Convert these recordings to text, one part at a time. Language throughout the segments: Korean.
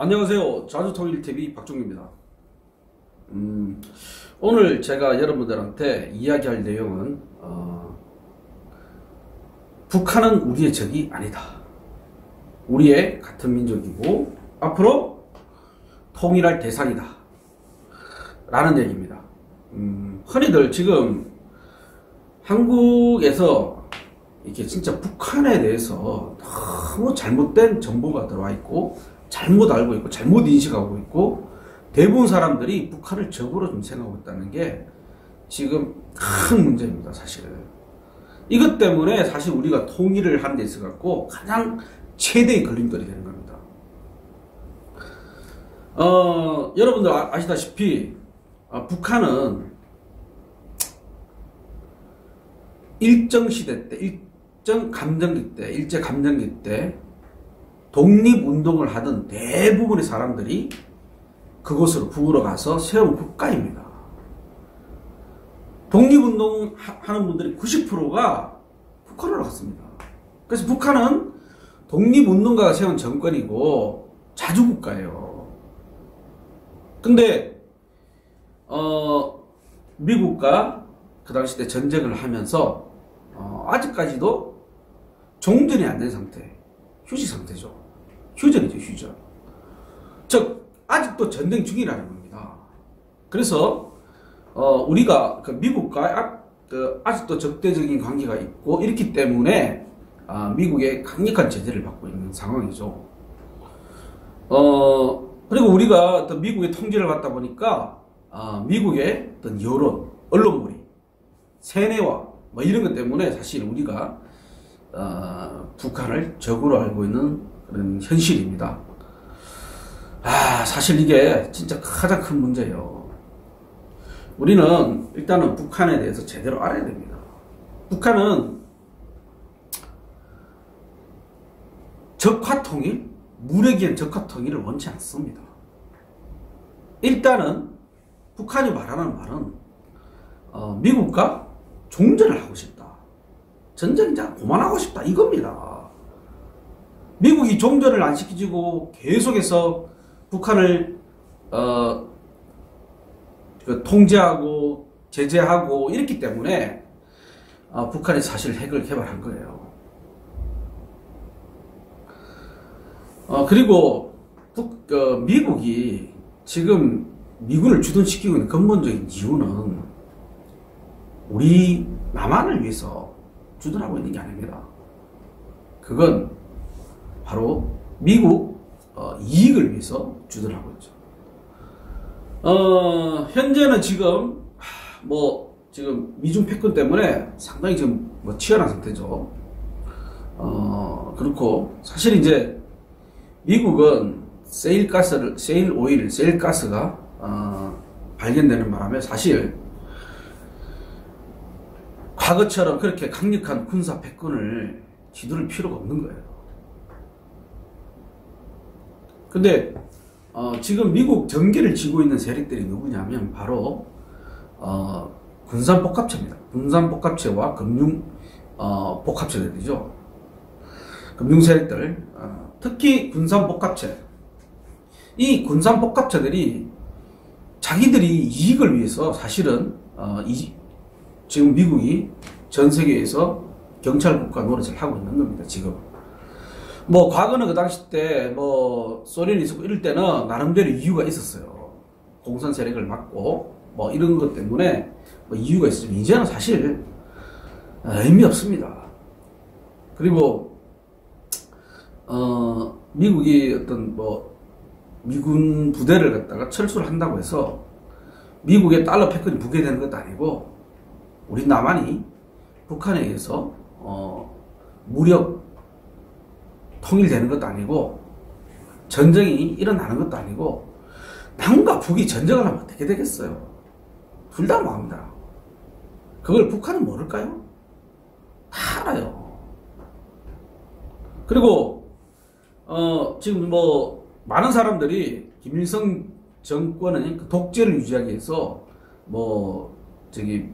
안녕하세요. 자주통일TV 박종규입니다. 오늘 제가 여러분들한테 이야기할 내용은 북한은 우리의 적이 아니다. 우리의 같은 민족이고 앞으로 통일할 대상이다 라는 얘기입니다. 흔히들 지금 한국에서 이렇게 진짜 북한에 대해서 너무 잘못된 정보가 들어와 있고 잘못 알고 있고 잘못 인식하고 있고 대부분 사람들이 북한을 적으로 좀 생각하고 있다는 게 지금 큰 문제입니다. 사실은 이것 때문에 사실 우리가 통일을 하는 데 있어 갖고 가장 최대의 걸림돌이 되는 겁니다. 여러분들 아시다시피 북한은 일정 시대 때, 일정 감정기 때, 일제 감정기 때 독립운동을 하던 대부분의 사람들이 그곳으로 북으로 가서 세운 국가입니다. 독립운동 하는 분들이 90%가 북한으로 갔습니다. 그래서 북한은 독립운동가가 세운 정권이고 자주국가예요. 근데 미국과 그 당시 때 전쟁을 하면서 아직까지도 종전이 안 된 상태, 휴지 상태죠. 휴전이죠, 휴전. 즉 아직도 전쟁 중이라는 겁니다. 그래서 우리가 그 미국과 아직도 적대적인 관계가 있고 이렇기 때문에 미국의 강력한 제재를 받고 있는 상황이죠. 그리고 우리가 또 미국의 통제를 받다 보니까 미국의 어떤 여론, 언론물이, 세뇌와 뭐 이런 것 때문에 사실 우리가 북한을 적으로 알고 있는 그런 현실입니다. 사실 이게 진짜 가장 큰 문제예요. 우리는 일단은 북한에 대해서 제대로 알아야 됩니다. 북한은 적화통일, 무력의 적화통일을 원치 않습니다. 일단은 북한이 말하는 말은 미국과 종전을 하고 싶다. 전쟁 이제 그만하고 싶다. 이겁니다. 미국이 종전을 안 시키고 계속해서 북한을 통제하고 제재하고 이랬기 때문에 북한이 사실 핵을 개발한 거예요. 그리고 미국이 지금 미군을 주둔시키고 있는 근본적인 이유는 우리 남한을 위해서 주둔하고 있는 게 아닙니다. 그건 바로 미국 이익을 위해서 주둔하고 있죠. 현재는 지금 지금 미중 패권 때문에 상당히 지금 치열한 상태죠. 그렇고 사실 이제 미국은 세일가스가 발견되는 바람에 사실 과거처럼 그렇게 강력한 군사 패권을 휘두를 필요가 없는 거예요. 근데 지금 미국 전개를 쥐고 있는 세력들이 누구냐면 바로 군산복합체입니다. 군산복합체와 금융복합체들이죠. 금융세력들, 특히 군산복합체. 이 군산복합체들이 자기들이 이익을 위해서 사실은 지금 미국이 전 세계에서 경찰국가 노릇을 하고 있는 겁니다. 지금 과거는 그 당시 때 소련이 있었고 이럴 때는 나름대로 이유가 있었어요. 공산 세력을 막고 이런 것 때문에 이유가 있었지만 이제는 사실 의미 없습니다. 그리고 미국이 어떤 미군 부대를 갖다가 철수를 한다고 해서 미국의 달러 패권이 붕괴되는 것도 아니고 우리 남한이 북한에 의해서 무력 통일되는 것도 아니고 전쟁이 일어나는 것도 아니고 남과 북이 전쟁을 하면 어떻게 되겠어요? 둘 다 망합니다. 그걸 북한은 모를까요? 다 알아요. 그리고 지금 많은 사람들이 김일성 정권은 독재를 유지하기 위해서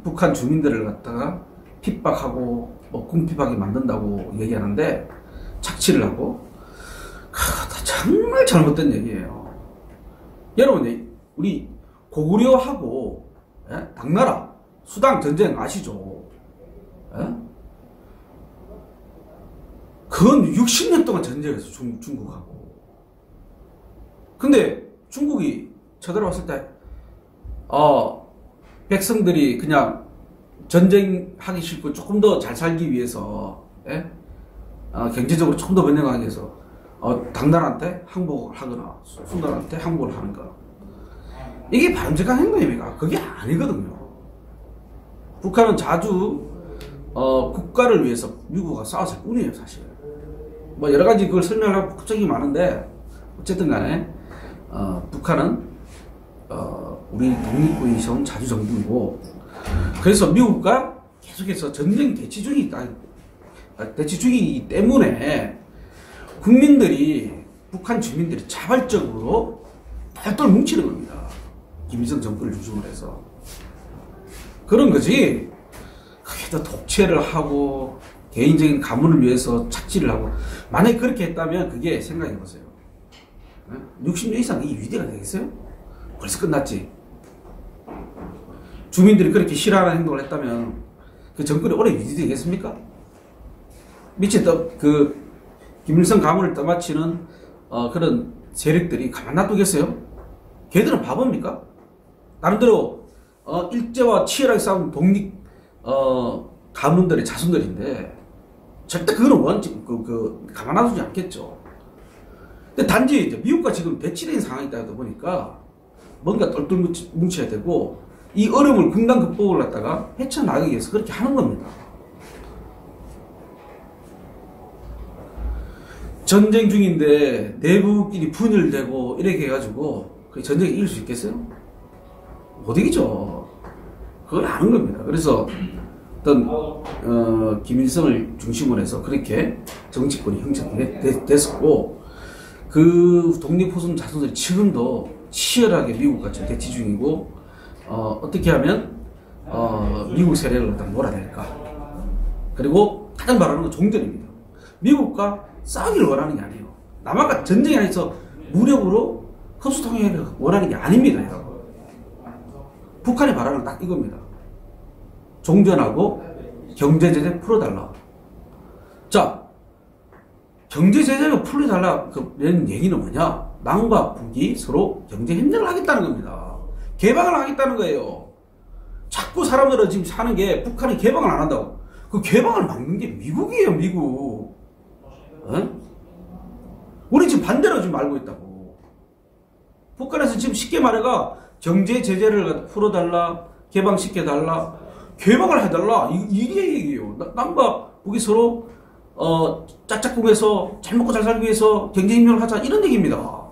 북한 주민들을 갖다가 핍박하고 궁핍하게 만든다고 얘기하는데 착취를 하고 정말 잘못된 얘기예요. 여러분, 우리 고구려하고 당나라 수당 전쟁 아시죠? 그건 60년 동안 전쟁했어, 중국하고. 근데 중국이 쳐들어왔을 때 백성들이 그냥 전쟁하기 싫고 조금 더 잘 살기 위해서 경제적으로 조금 더 번영하기 위해서 당나라한테 항복을 하거나 수나라한테 항복을 하는 거, 이게 바람직한 행동입니까? 그게 아니거든요. 북한은 자주 국가를 위해서 미국과 싸웠을 뿐이에요, 사실. 뭐 여러 가지 그걸 설명하고 걱정이 많은데, 어쨌든 간에 북한은 우리 독립군이 자주정부이고, 그래서 미국과 계속해서 전쟁 대치 중이기 때문에 국민들이, 북한 주민들이 자발적으로 똘똘 뭉치는 겁니다. 김일성 정권을 중심으로 해서. 그런 거지, 그게 더 독재를 하고 개인적인 가문을 위해서 착취를 하고, 만약에 그렇게 했다면 그게, 생각해 보세요, 60년 이상 이 위대가 되겠어요? 벌써 끝났지. 주민들이 그렇게 싫어하는 행동을 했다면 그 정권이 오래 유지되겠습니까? 미치 김일성 가문을 떠받치는 그런 세력들이 가만 놔두겠어요? 걔들은 바보입니까? 나름대로 일제와 치열하게 싸운 독립 가문들의 자손들인데 절대 그거는 가만 놔두지 않겠죠. 근데 단지 이제 미국과 지금 배치된 상황이다 보니까 뭔가 똘똘 뭉쳐야 되고, 이 어려움을 분단 극복을 갖다가 헤쳐나가기 위해서 그렇게 하는 겁니다. 전쟁 중인데 내부끼리 분열되고 이렇게 해가지고 그 전쟁에 이길 수 있겠어요? 못 이기죠. 그걸 아는 겁니다. 그래서 어떤 김일성을 중심으로 해서 그렇게 정치권이 형성됐었고, 그 독립후손 자손들이 지금도 치열하게 미국과 지금 대치 중이고, 어떻게 하면 미국 세력을 일단 몰아낼까. 그리고 가장 바라는 건 종전입니다. 미국과 싸우기를 원하는 게 아니에요. 남한과 전쟁이 아니서 무력으로 흡수통일을 원하는 게 아닙니다, 여러분. 북한이 바라는 건 딱 이겁니다. 종전하고 경제제재 풀어달라. 자, 경제제재가 풀어달라는 얘기는 뭐냐? 남과 북이 서로 경제협력을 하겠다는 겁니다. 개방을 하겠다는 거예요. 자꾸 사람들은 지금 사는 게 북한이 개방을 안 한다고. 그 개방을 막는 게 미국이에요, 미국. 우리 지금 반대로 지금 알고 있다고. 북한에서 지금 쉽게 말해가 경제제재를 풀어달라, 개방시켜달라, 개방을 해달라, 이게 얘기예요. 남과 북이 서로 짝짝꿍해서 잘 먹고 잘 살기 위해서 경제협력을 하자, 이런 얘기입니다.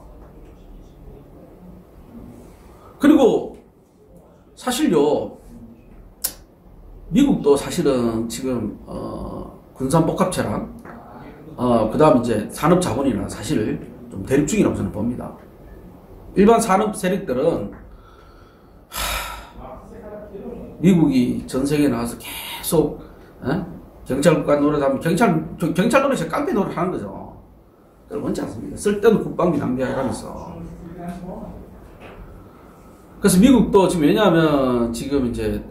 그리고 사실요, 미국도 사실은 지금 군산복합체랑 그 다음 이제 산업자본이나 사실 좀 대립 중이라고 저는 봅니다. 일반 산업 세력들은 미국이 전세계에 나와서 계속 경찰국가 노릇하면 경찰 노릇이 깡패 노릇 하는 거죠. 그걸 원치 않습니다. 쓸데없는 국방비 낭비하면서. 그래서 미국도 지금, 왜냐하면 지금 이제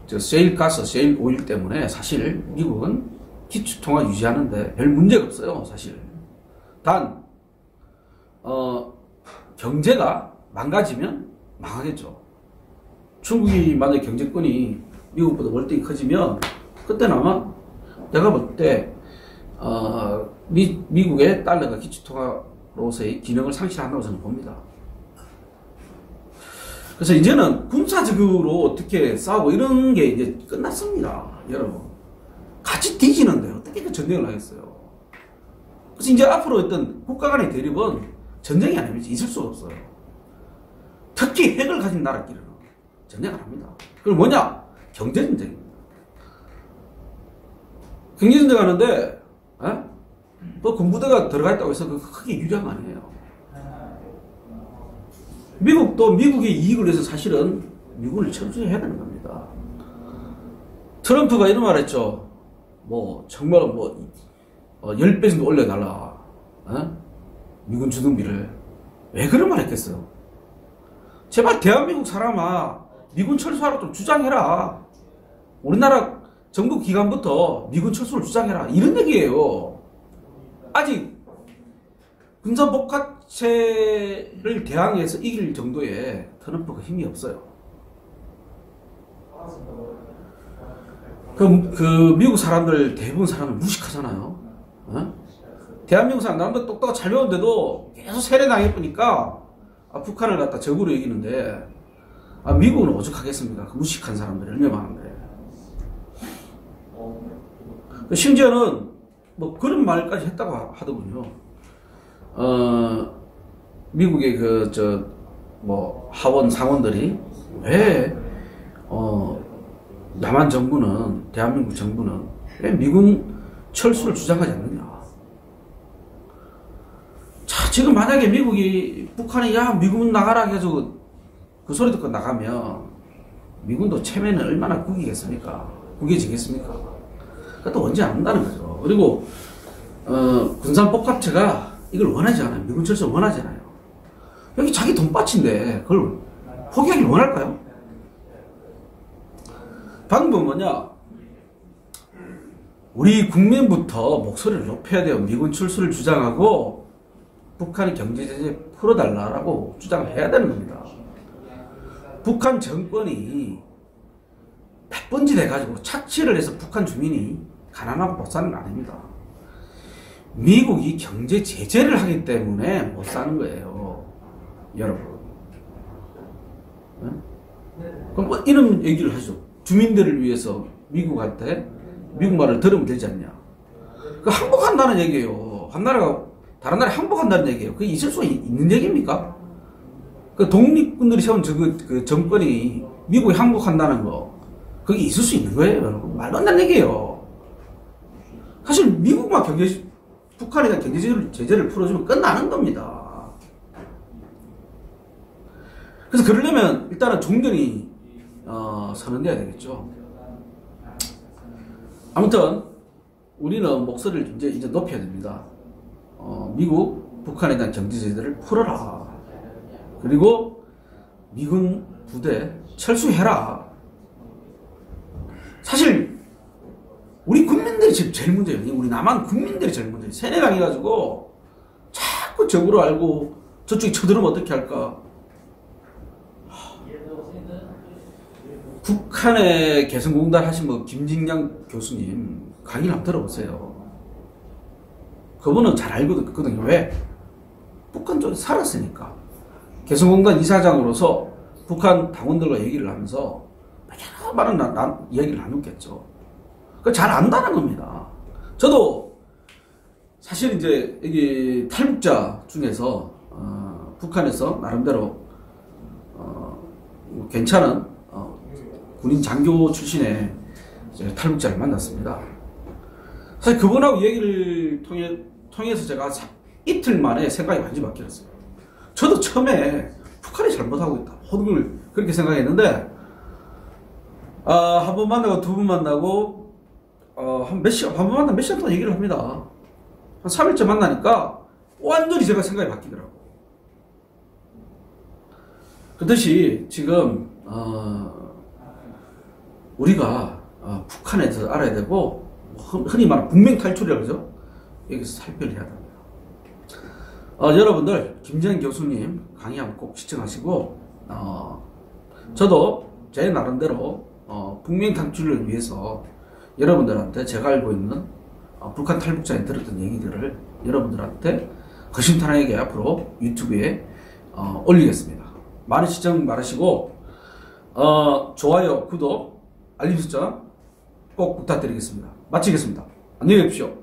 셰일 가스, 셰일 오일 때문에 사실 미국은 기축통화 유지하는데 별 문제가 없어요, 사실. 단 경제가 망가지면 망하겠죠. 중국이 만약에 경제권이 미국보다 월등히 커지면 그때는 아마 내가 볼 때 미국의 달러가 기축통화로서의 기능을 상실한다고 저는 봅니다. 그래서 이제는 군사적으로 어떻게 싸우고 이런 게 이제 끝났습니다, 여러분. 같이 뒤지는데 어떻게 그 전쟁을 하겠어요. 그래서 이제 앞으로 어떤 국가 간의 대립은 전쟁이 아니면 있을 수가 없어요. 특히 핵을 가진 나라끼리는 전쟁을 합니다. 그럼 뭐냐? 경제전쟁입니다. 경제전쟁 하는데 또 군부대가 들어가 있다고 해서 크게 유리한 거 아니에요. 미국도 미국의 이익을 위해서 사실은 미군을 철수해야 되는 겁니다. 트럼프가 이런 말 했죠. 뭐 정말 10배 정도 올려달라. 미군 주둔비를. 왜 그런 말 했겠어요? 제발 대한민국 사람아, 미군 철수하라고 좀 주장해라. 우리나라 정부 기관부터 미군 철수를 주장해라. 이런 얘기예요. 아직 군사복합체를 대항해서 이길 정도의 트럼프가 힘이 없어요. 그 미국 사람들, 대부분 사람을 무식하잖아요. 대한민국 사람들 똑똑하고 잘 배웠는데도 계속 세례당해보니까 북한을 갖다 적으로 여기는데, 미국은 오죽하겠습니까? 그 무식한 사람들이 얼마나 많은데. 심지어는 뭐 그런 말까지 했다고 하더군요. 미국의 하원 상원들이 왜 남한 정부는, 대한민국 정부는 왜 미군 철수를 주장하지 않느냐. 자, 지금 만약에 미국이 북한이 야 미군 나가라 해서 그 소리 듣고 나가면 미군도 체면은 얼마나 구겨지겠습니까? 그것도 언제 안 한다는 거죠. 그리고 군산복합체가 이걸 원하지 않아요. 미군 철수를 원하지 않아요. 여기 자기 돈바치인데 그걸 포기하길 원할까요? 방법은 뭐냐? 우리 국민부터 목소리를 높여야 돼요. 미군 철수를 주장하고 북한의 경제제재 풀어달라고 주장을 해야 되는 겁니다. 북한 정권이 백번짓 해가지고 착취를 해서 북한 주민이 가난하고 못 사는 거 아닙니다. 미국이 경제 제재를 하기 때문에 못 사는 거예요. 여러분. 그럼 뭐 이런 얘기를 하죠. 주민들을 위해서 미국한테 미국 말을 들으면 되지 않냐. 그 항복한다는 얘기예요. 한 나라가 다른 나라에 항복한다는 얘기예요. 그게 있을 수 있는 얘기입니까? 그 독립군들이 세운 그 정권이 미국에 항복한다는 거, 그게 있을 수 있는 거예요, 여러분. 말도 안 되는 얘기예요. 사실 미국만 북한에 대한 경제 제재를 풀어주면 끝나는 겁니다. 그래서 그러려면 일단은 종전이 선언돼야 되겠죠. 아무튼 우리는 목소리를 이제 높여야 됩니다. 미국, 북한에 대한 경제 제재를 풀어라. 그리고 미군 부대 철수해라. 사실 우리 국민들이 지금 제일 문제예요. 우리 남한 국민들이 제일 문제예요. 세뇌당해가지고 자꾸 적으로 알고 저쪽이 쳐들으면 어떻게 할까. 북한의 개성공단 하신 김진양 교수님 강의를 한번 들어보세요. 그분은 잘 알거든요. 왜? 북한 쪽에 살았으니까. 개성공단 이사장으로서 북한 당원들과 얘기를 하면서 여러 많은 얘기를 나눴겠죠. 잘 안다는 겁니다. 저도 사실 이제 여기 탈북자 중에서 북한에서 나름대로 괜찮은 군인 장교 출신의 탈북자를 만났습니다. 사실 그분하고 얘기를 통해서 제가 이틀 만에 생각이 완전히 바뀌었어요. 저도 처음에 북한이 잘못하고 있다. 호등을 그렇게 생각했는데, 한 번 만나고 두 번 만나고, 한 번 만나면 몇 시간 동안 얘기를 합니다. 한 3일째 만나니까 완전히 제가 생각이 바뀌더라고요. 그렇듯이 지금, 우리가 북한에 대해서 알아야 되고, 흔히 말하는 북명 탈출이라고 그러죠? 여기서 살펴를 해야 됩니다. 여러분들 김재현 교수님 강의 한번 꼭 시청하시고, 저도 제 나름대로 북명 탈출을 위해서 여러분들한테 제가 알고 있는 북한 탈북자에 들었던 얘기들을 여러분들한테 허심탄회하게 앞으로 유튜브에 올리겠습니다. 많은 시청 바라시고, 좋아요, 구독, 알림 설정 꼭 부탁드리겠습니다. 마치겠습니다. 안녕히 계십시오.